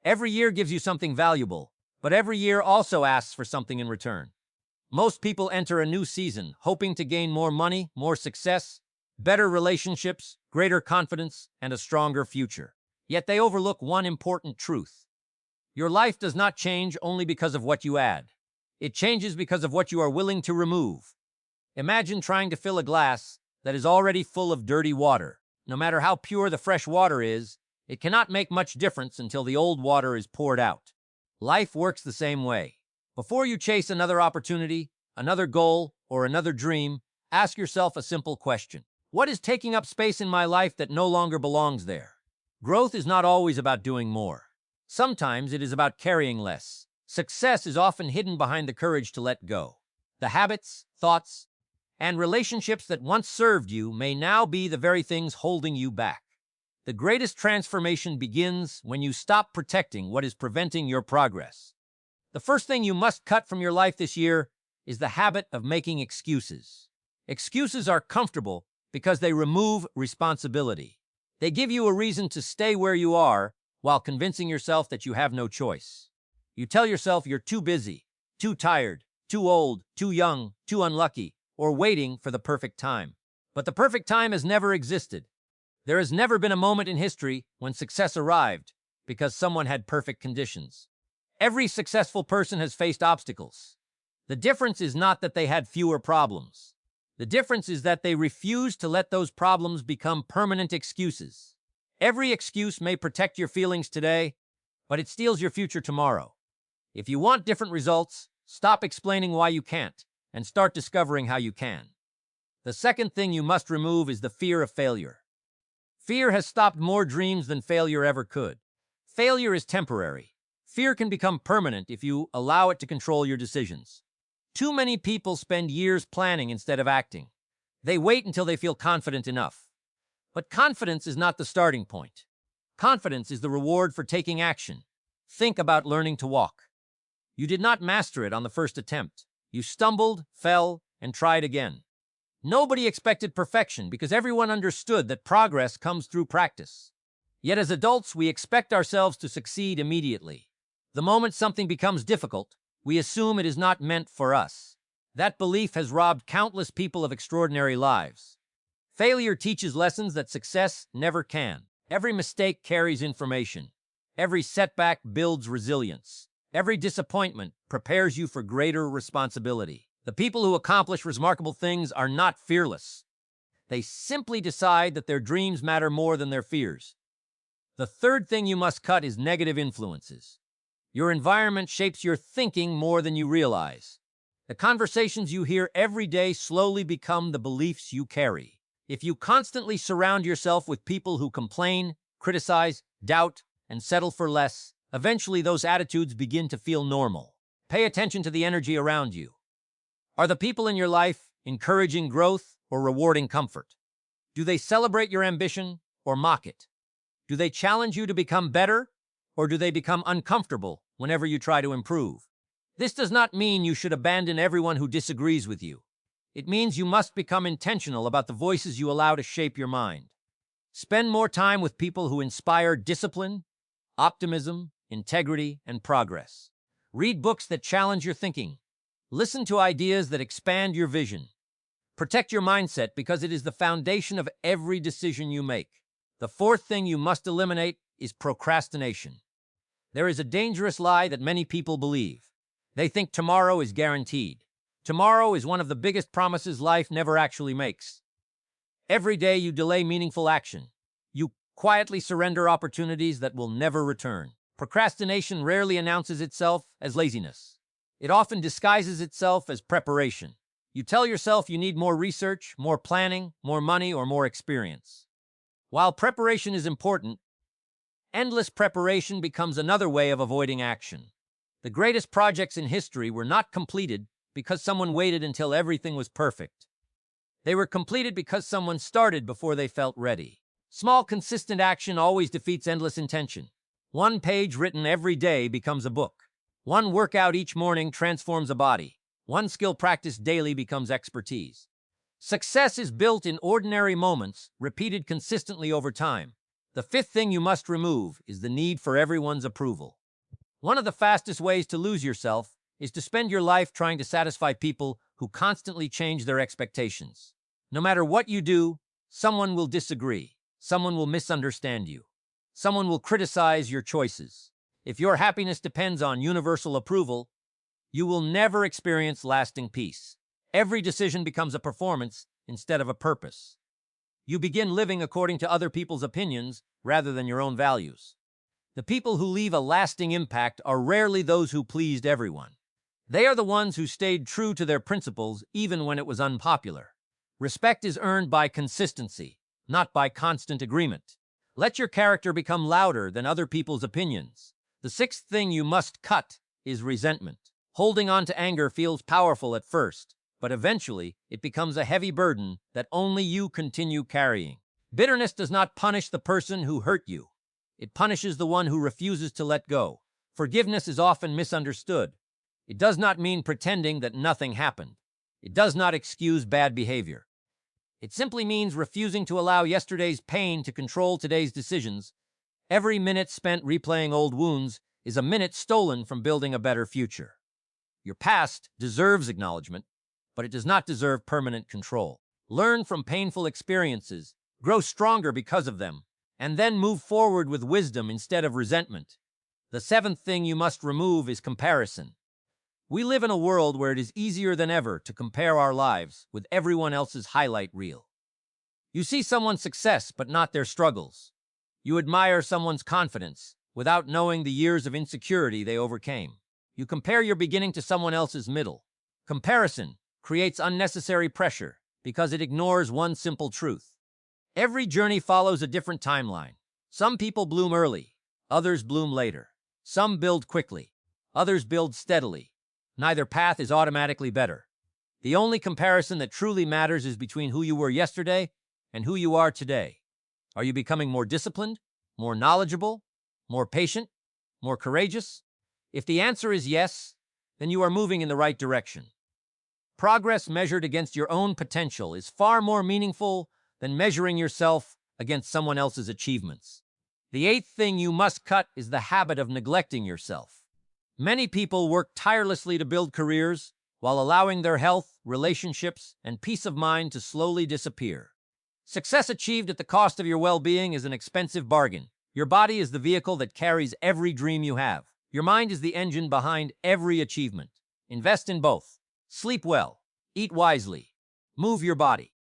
Every year gives you something valuable, but every year also asks for something in return. Most people enter a new season hoping to gain more money, more success, better relationships, greater confidence, and a stronger future. Yet they overlook one important truth. Your life does not change only because of what you add. It changes because of what you are willing to remove. Imagine trying to fill a glass that is already full of dirty water. No matter how pure the fresh water is, it cannot make much difference until the old water is poured out. Life works the same way. Before you chase another opportunity, another goal, or another dream, ask yourself a simple question. What is taking up space in my life that no longer belongs there? Growth is not always about doing more. Sometimes it is about carrying less. Success is often hidden behind the courage to let go. The habits, thoughts, and relationships that once served you may now be the very things holding you back. The greatest transformation begins when you stop protecting what is preventing your progress. The first thing you must cut from your life this year is the habit of making excuses. Excuses are comfortable because they remove responsibility. They give you a reason to stay where you are while convincing yourself that you have no choice. You tell yourself you're too busy, too tired, too old, too young, too unlucky, or waiting for the perfect time. But the perfect time has never existed. There has never been a moment in history when success arrived because someone had perfect conditions. Every successful person has faced obstacles. The difference is not that they had fewer problems. The difference is that they refused to let those problems become permanent excuses. Every excuse may protect your feelings today, but it steals your future tomorrow. If you want different results, stop explaining why you can't and start discovering how you can. The second thing you must remove is the fear of failure. Fear has stopped more dreams than failure ever could. Failure is temporary. Fear can become permanent if you allow it to control your decisions. Too many people spend years planning instead of acting. They wait until they feel confident enough. But confidence is not the starting point. Confidence is the reward for taking action. Think about learning to walk. You did not master it on the first attempt. You stumbled, fell, and tried again. Nobody expected perfection because everyone understood that progress comes through practice. Yet as adults, we expect ourselves to succeed immediately. The moment something becomes difficult, we assume it is not meant for us. That belief has robbed countless people of extraordinary lives. Failure teaches lessons that success never can. Every mistake carries information. Every setback builds resilience. Every disappointment prepares you for greater responsibility. The people who accomplish remarkable things are not fearless. They simply decide that their dreams matter more than their fears. The third thing you must cut is negative influences. Your environment shapes your thinking more than you realize. The conversations you hear every day slowly become the beliefs you carry. If you constantly surround yourself with people who complain, criticize, doubt, and settle for less, eventually those attitudes begin to feel normal. Pay attention to the energy around you. Are the people in your life encouraging growth or rewarding comfort? Do they celebrate your ambition or mock it? Do they challenge you to become better, or do they become uncomfortable whenever you try to improve? This does not mean you should abandon everyone who disagrees with you. It means you must become intentional about the voices you allow to shape your mind. Spend more time with people who inspire discipline, optimism, integrity, and progress. Read books that challenge your thinking. Listen to ideas that expand your vision. Protect your mindset because it is the foundation of every decision you make. The fourth thing you must eliminate is procrastination. There is a dangerous lie that many people believe. They think tomorrow is guaranteed. Tomorrow is one of the biggest promises life never actually makes. Every day you delay meaningful action. You quietly surrender opportunities that will never return. Procrastination rarely announces itself as laziness. It often disguises itself as preparation. You tell yourself you need more research, more planning, more money, or more experience. While preparation is important, endless preparation becomes another way of avoiding action. The greatest projects in history were not completed because someone waited until everything was perfect. They were completed because someone started before they felt ready. Small, consistent action always defeats endless intention. One page written every day becomes a book. One workout each morning transforms a body. One skill practiced daily becomes expertise. Success is built in ordinary moments, repeated consistently over time. The fifth thing you must remove is the need for everyone's approval. One of the fastest ways to lose yourself is to spend your life trying to satisfy people who constantly change their expectations. No matter what you do, someone will disagree. Someone will misunderstand you. Someone will criticize your choices. If your happiness depends on universal approval, you will never experience lasting peace. Every decision becomes a performance instead of a purpose. You begin living according to other people's opinions rather than your own values. The people who leave a lasting impact are rarely those who pleased everyone. They are the ones who stayed true to their principles even when it was unpopular. Respect is earned by consistency, not by constant agreement. Let your character become louder than other people's opinions. The sixth thing you must cut is resentment. Holding on to anger feels powerful at first, but eventually it becomes a heavy burden that only you continue carrying. Bitterness does not punish the person who hurt you. It punishes the one who refuses to let go. Forgiveness is often misunderstood. It does not mean pretending that nothing happened. It does not excuse bad behavior. It simply means refusing to allow yesterday's pain to control today's decisions. Every minute spent replaying old wounds is a minute stolen from building a better future. Your past deserves acknowledgement, but it does not deserve permanent control. Learn from painful experiences, grow stronger because of them, and then move forward with wisdom instead of resentment. The seventh thing you must remove is comparison. We live in a world where it is easier than ever to compare our lives with everyone else's highlight reel. You see someone's success, but not their struggles. You admire someone's confidence without knowing the years of insecurity they overcame. You compare your beginning to someone else's middle. Comparison creates unnecessary pressure because it ignores one simple truth. Every journey follows a different timeline. Some people bloom early, others bloom later. Some build quickly, others build steadily. Neither path is automatically better. The only comparison that truly matters is between who you were yesterday and who you are today. Are you becoming more disciplined, more knowledgeable, more patient, more courageous? If the answer is yes, then you are moving in the right direction. Progress measured against your own potential is far more meaningful than measuring yourself against someone else's achievements. The eighth thing you must cut is the habit of neglecting yourself. Many people work tirelessly to build careers while allowing their health, relationships, and peace of mind to slowly disappear. Success achieved at the cost of your well-being is an expensive bargain. Your body is the vehicle that carries every dream you have. Your mind is the engine behind every achievement. Invest in both. Sleep well. Eat wisely. Move your body.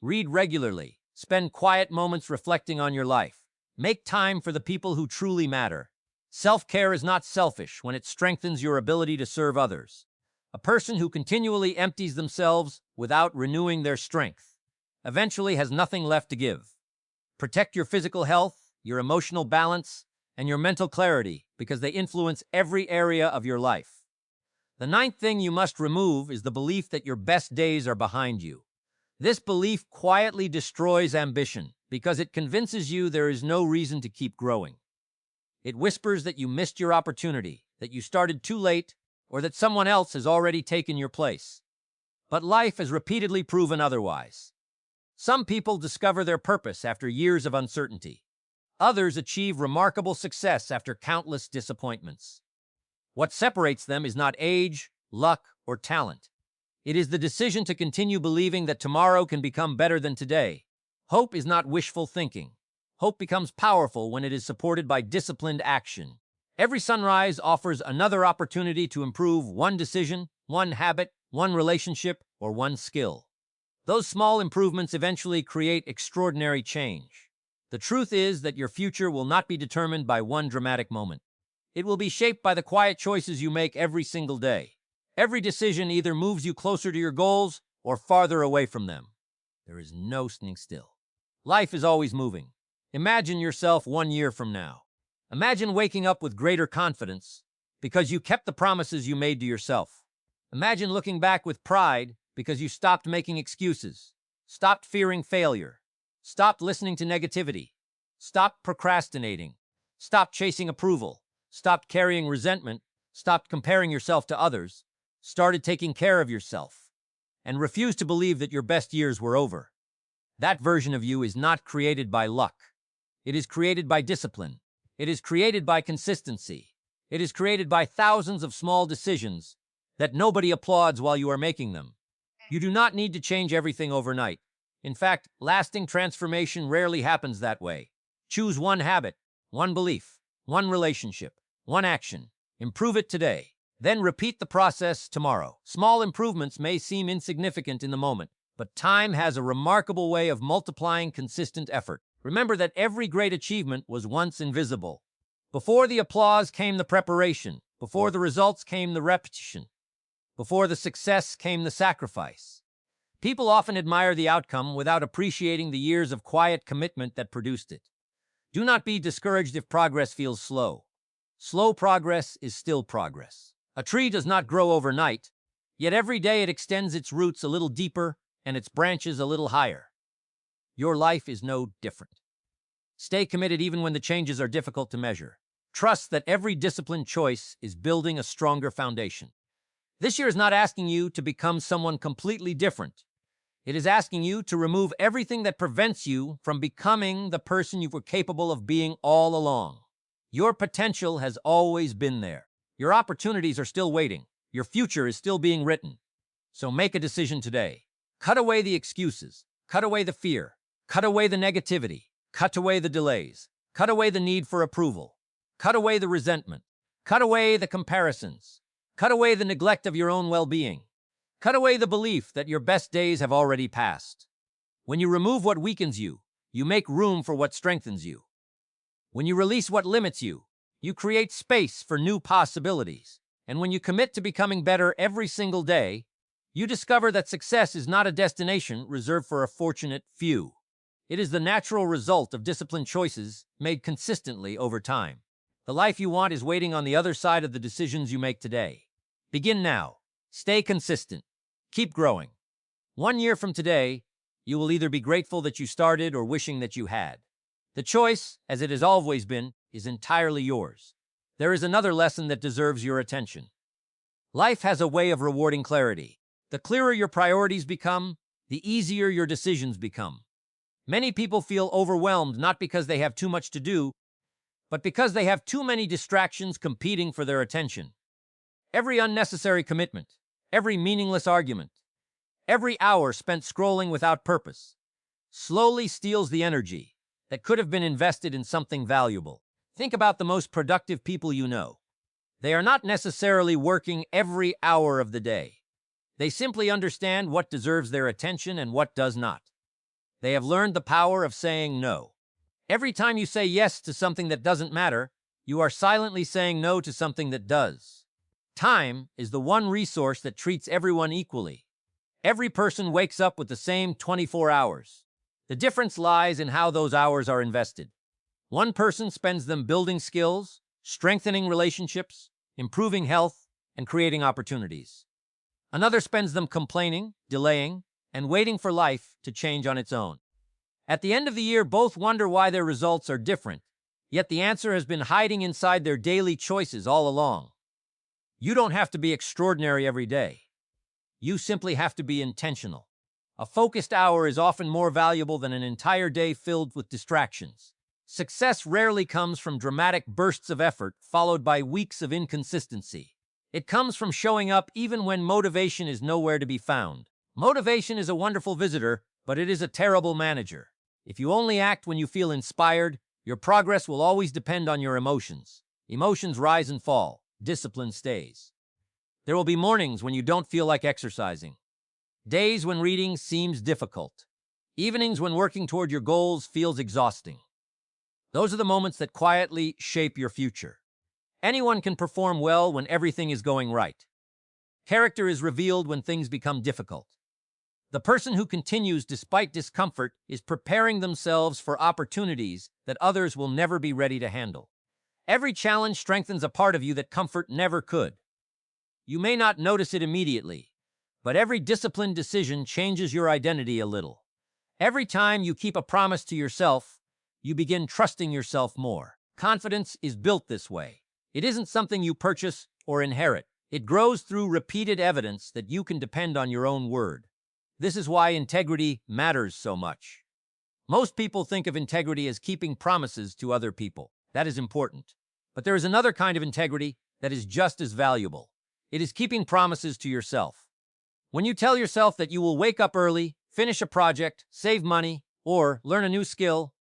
Read regularly. Spend quiet moments reflecting on your life. Make time for the people who truly matter. Self-care is not selfish when it strengthens your ability to serve others. A person who continually empties themselves without renewing their strength eventually has nothing left to give. Protect your physical health, your emotional balance, and your mental clarity because they influence every area of your life. The ninth thing you must remove is the belief that your best days are behind you. This belief quietly destroys ambition because it convinces you there is no reason to keep growing. It whispers that you missed your opportunity, that you started too late, or that someone else has already taken your place. But life has repeatedly proven otherwise. Some people discover their purpose after years of uncertainty. Others achieve remarkable success after countless disappointments. What separates them is not age, luck, or talent. It is the decision to continue believing that tomorrow can become better than today. Hope is not wishful thinking. Hope becomes powerful when it is supported by disciplined action. Every sunrise offers another opportunity to improve one decision, one habit, one relationship, or one skill. Those small improvements eventually create extraordinary change. The truth is that your future will not be determined by one dramatic moment. It will be shaped by the quiet choices you make every single day. Every decision either moves you closer to your goals or farther away from them. There is no standing still. Life is always moving. Imagine yourself 1 year from now. Imagine waking up with greater confidence because you kept the promises you made to yourself. Imagine looking back with pride because you stopped making excuses, stopped fearing failure, stopped listening to negativity, stopped procrastinating, stopped chasing approval, stopped carrying resentment, stopped comparing yourself to others, started taking care of yourself, and refused to believe that your best years were over. That version of you is not created by luck. It is created by discipline. It is created by consistency. It is created by thousands of small decisions that nobody applauds while you are making them. You do not need to change everything overnight. In fact, lasting transformation rarely happens that way. Choose one habit, one belief, one relationship, one action. Improve it today. Then repeat the process tomorrow. Small improvements may seem insignificant in the moment, but time has a remarkable way of multiplying consistent effort. Remember that every great achievement was once invisible. Before the applause came the preparation. Before the results came the repetition. Before the success came the sacrifice. People often admire the outcome without appreciating the years of quiet commitment that produced it. Do not be discouraged if progress feels slow. Slow progress is still progress. A tree does not grow overnight, yet every day it extends its roots a little deeper and its branches a little higher. Your life is no different. Stay committed even when the changes are difficult to measure. Trust that every disciplined choice is building a stronger foundation. This year is not asking you to become someone completely different. It is asking you to remove everything that prevents you from becoming the person you were capable of being all along. Your potential has always been there. Your opportunities are still waiting. Your future is still being written. So make a decision today. Cut away the excuses. Cut away the fear. Cut away the negativity. Cut away the delays. Cut away the need for approval. Cut away the resentment. Cut away the comparisons. Cut away the neglect of your own well-being. Cut away the belief that your best days have already passed. When you remove what weakens you, you make room for what strengthens you. When you release what limits you, you create space for new possibilities. And when you commit to becoming better every single day, you discover that success is not a destination reserved for a fortunate few. It is the natural result of disciplined choices made consistently over time. The life you want is waiting on the other side of the decisions you make today. Begin now. Stay consistent. Keep growing. 1 year from today, you will either be grateful that you started or wishing that you had. The choice, as it has always been, is entirely yours. There is another lesson that deserves your attention. Life has a way of rewarding clarity. The clearer your priorities become, the easier your decisions become. Many people feel overwhelmed not because they have too much to do, but because they have too many distractions competing for their attention. Every unnecessary commitment, every meaningless argument, every hour spent scrolling without purpose, slowly steals the energy that could have been invested in something valuable. Think about the most productive people you know. They are not necessarily working every hour of the day. They simply understand what deserves their attention and what does not. They have learned the power of saying no. Every time you say yes to something that doesn't matter, you are silently saying no to something that does. Time is the one resource that treats everyone equally. Every person wakes up with the same 24 hours. The difference lies in how those hours are invested. One person spends them building skills, strengthening relationships, improving health, and creating opportunities. Another spends them complaining, delaying, and waiting for life to change on its own. At the end of the year, both wonder why their results are different, yet the answer has been hiding inside their daily choices all along. You don't have to be extraordinary every day. You simply have to be intentional. A focused hour is often more valuable than an entire day filled with distractions. Success rarely comes from dramatic bursts of effort followed by weeks of inconsistency. It comes from showing up even when motivation is nowhere to be found. Motivation is a wonderful visitor, but it is a terrible manager. If you only act when you feel inspired, your progress will always depend on your emotions. Emotions rise and fall. Discipline stays. There will be mornings when you don't feel like exercising. Days when reading seems difficult. Evenings when working toward your goals feels exhausting. Those are the moments that quietly shape your future. Anyone can perform well when everything is going right. Character is revealed when things become difficult. The person who continues despite discomfort is preparing themselves for opportunities that others will never be ready to handle. Every challenge strengthens a part of you that comfort never could. You may not notice it immediately, but every disciplined decision changes your identity a little. Every time you keep a promise to yourself, you begin trusting yourself more. Confidence is built this way. It isn't something you purchase or inherit. It grows through repeated evidence that you can depend on your own word. This is why integrity matters so much. Most people think of integrity as keeping promises to other people. That is important. But there is another kind of integrity that is just as valuable. It is keeping promises to yourself. When you tell yourself that you will wake up early, finish a project, save money, or learn a new skill,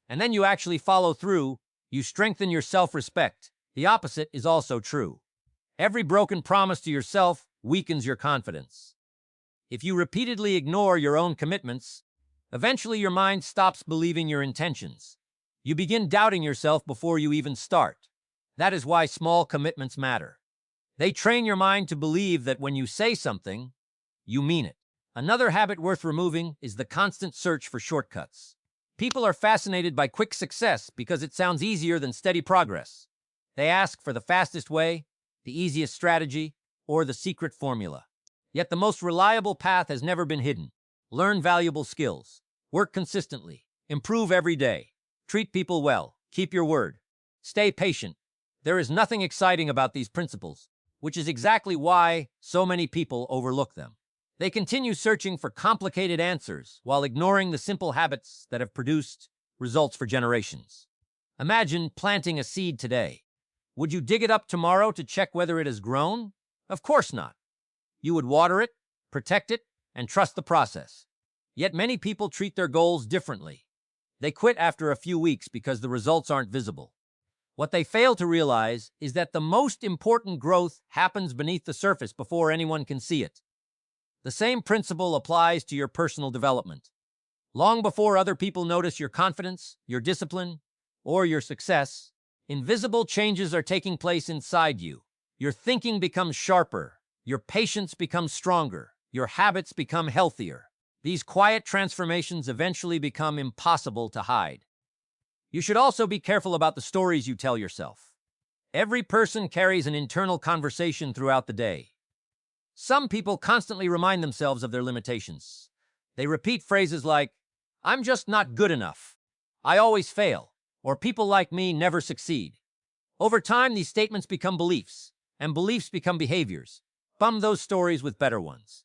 and then you actually follow through, you strengthen your self-respect. The opposite is also true. Every broken promise to yourself weakens your confidence. If you repeatedly ignore your own commitments, eventually your mind stops believing your intentions. You begin doubting yourself before you even start. That is why small commitments matter. They train your mind to believe that when you say something, you mean it. Another habit worth removing is the constant search for shortcuts. People are fascinated by quick success because it sounds easier than steady progress. They ask for the fastest way, the easiest strategy, or the secret formula. Yet the most reliable path has never been hidden. Learn valuable skills. Work consistently. Improve every day. Treat people well. Keep your word. Stay patient. There is nothing exciting about these principles, which is exactly why so many people overlook them. They continue searching for complicated answers while ignoring the simple habits that have produced results for generations. Imagine planting a seed today. Would you dig it up tomorrow to check whether it has grown? Of course not. You would water it, protect it, and trust the process. Yet many people treat their goals differently. They quit after a few weeks because the results aren't visible. What they fail to realize is that the most important growth happens beneath the surface before anyone can see it. The same principle applies to your personal development. Long before other people notice your confidence, your discipline, or your success, invisible changes are taking place inside you. Your thinking becomes sharper, your patience becomes stronger, your habits become healthier. These quiet transformations eventually become impossible to hide. You should also be careful about the stories you tell yourself. Every person carries an internal conversation throughout the day. Some people constantly remind themselves of their limitations. They repeat phrases like, "I'm just not good enough," "I always fail," or "people like me never succeed." Over time, these statements become beliefs, and beliefs become behaviors. Bump those stories with better ones.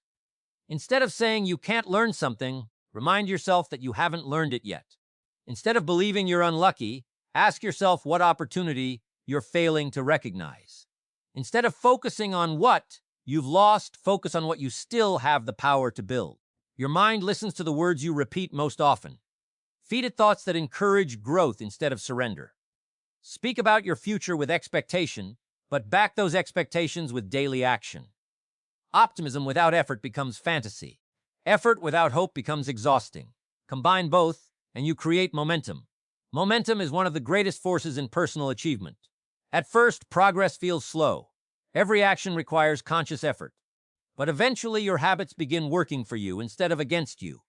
Instead of saying you can't learn something, remind yourself that you haven't learned it yet. Instead of believing you're unlucky, ask yourself what opportunity you're failing to recognize. Instead of focusing on what you've lost, focus on what you still have the power to build. Your mind listens to the words you repeat most often. Feed it thoughts that encourage growth instead of surrender. Speak about your future with expectation, but back those expectations with daily action. Optimism without effort becomes fantasy. Effort without hope becomes exhausting. Combine both, and you create momentum. Momentum is one of the greatest forces in personal achievement. At first, progress feels slow. Every action requires conscious effort. But eventually, your habits begin working for you instead of against you.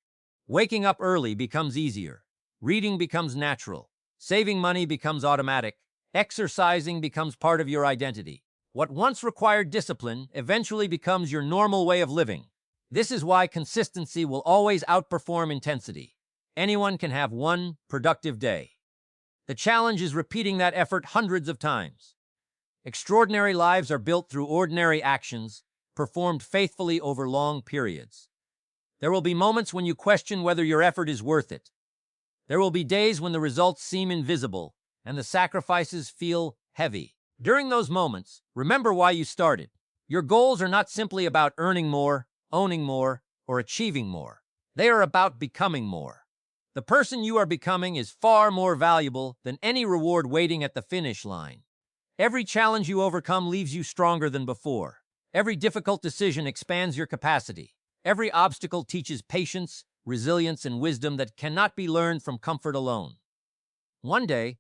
Waking up early becomes easier. Reading becomes natural. Saving money becomes automatic. Exercising becomes part of your identity. What once required discipline eventually becomes your normal way of living. This is why consistency will always outperform intensity. Anyone can have one productive day. The challenge is repeating that effort hundreds of times. Extraordinary lives are built through ordinary actions, performed faithfully over long periods. There will be moments when you question whether your effort is worth it. There will be days when the results seem invisible and the sacrifices feel heavy. During those moments, remember why you started. Your goals are not simply about earning more, owning more, or achieving more. They are about becoming more. The person you are becoming is far more valuable than any reward waiting at the finish line. Every challenge you overcome leaves you stronger than before. Every difficult decision expands your capacity. Every obstacle teaches patience, resilience, and wisdom that cannot be learned from comfort alone. One day,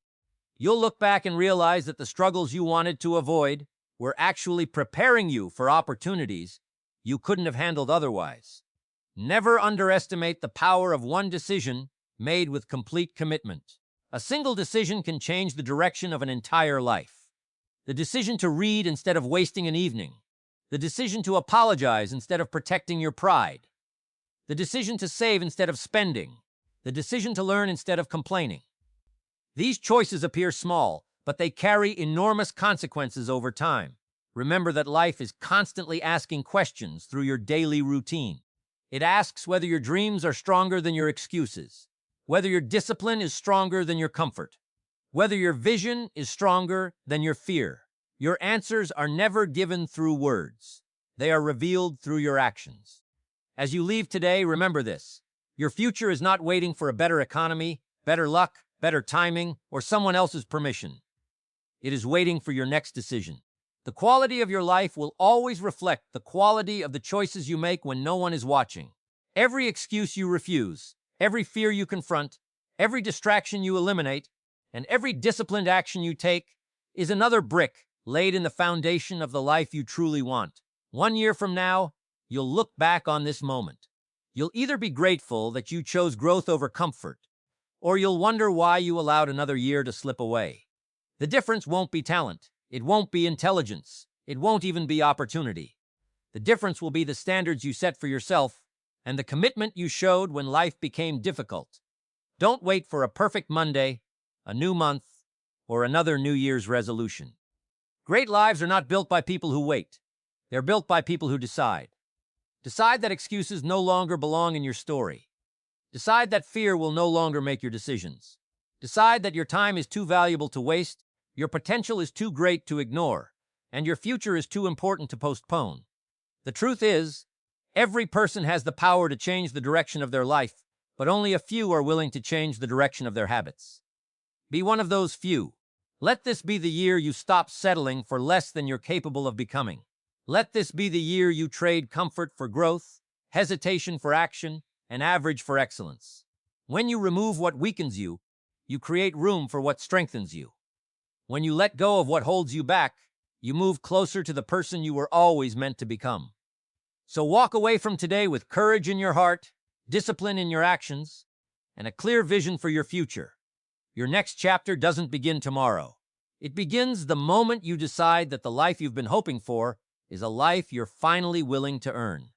you'll look back and realize that the struggles you wanted to avoid were actually preparing you for opportunities you couldn't have handled otherwise. Never underestimate the power of one decision made with complete commitment. A single decision can change the direction of an entire life. The decision to read instead of wasting an evening. The decision to apologize instead of protecting your pride. The decision to save instead of spending. The decision to learn instead of complaining. These choices appear small, but they carry enormous consequences over time. Remember that life is constantly asking questions through your daily routine. It asks whether your dreams are stronger than your excuses, Whether your discipline is stronger than your comfort, whether your vision is stronger than your fear, your answers are never given through words. They are revealed through your actions. As you leave today, remember this. Your future is not waiting for a better economy, better luck, better timing, or someone else's permission. It is waiting for your next decision. The quality of your life will always reflect the quality of the choices you make when no one is watching. Every excuse you refuse, every fear you confront, every distraction you eliminate, and every disciplined action you take is another brick laid in the foundation of the life you truly want. 1 year from now, you'll look back on this moment. You'll either be grateful that you chose growth over comfort, or you'll wonder why you allowed another year to slip away. The difference won't be talent. It won't be intelligence. It won't even be opportunity. The difference will be the standards you set for yourself and the commitment you showed when life became difficult. Don't wait for a perfect Monday, a new month, or another New Year's resolution. Great lives are not built by people who wait. They're built by people who decide. Decide that excuses no longer belong in your story. Decide that fear will no longer make your decisions. Decide that your time is too valuable to waste, your potential is too great to ignore, and your future is too important to postpone. The truth is, every person has the power to change the direction of their life, but only a few are willing to change the direction of their habits. Be one of those few. Let this be the year you stop settling for less than you're capable of becoming. Let this be the year you trade comfort for growth, hesitation for action, and average for excellence. When you remove what weakens you, you create room for what strengthens you. When you let go of what holds you back, you move closer to the person you were always meant to become. So walk away from today with courage in your heart, discipline in your actions, and a clear vision for your future. Your next chapter doesn't begin tomorrow. It begins the moment you decide that the life you've been hoping for is a life you're finally willing to earn.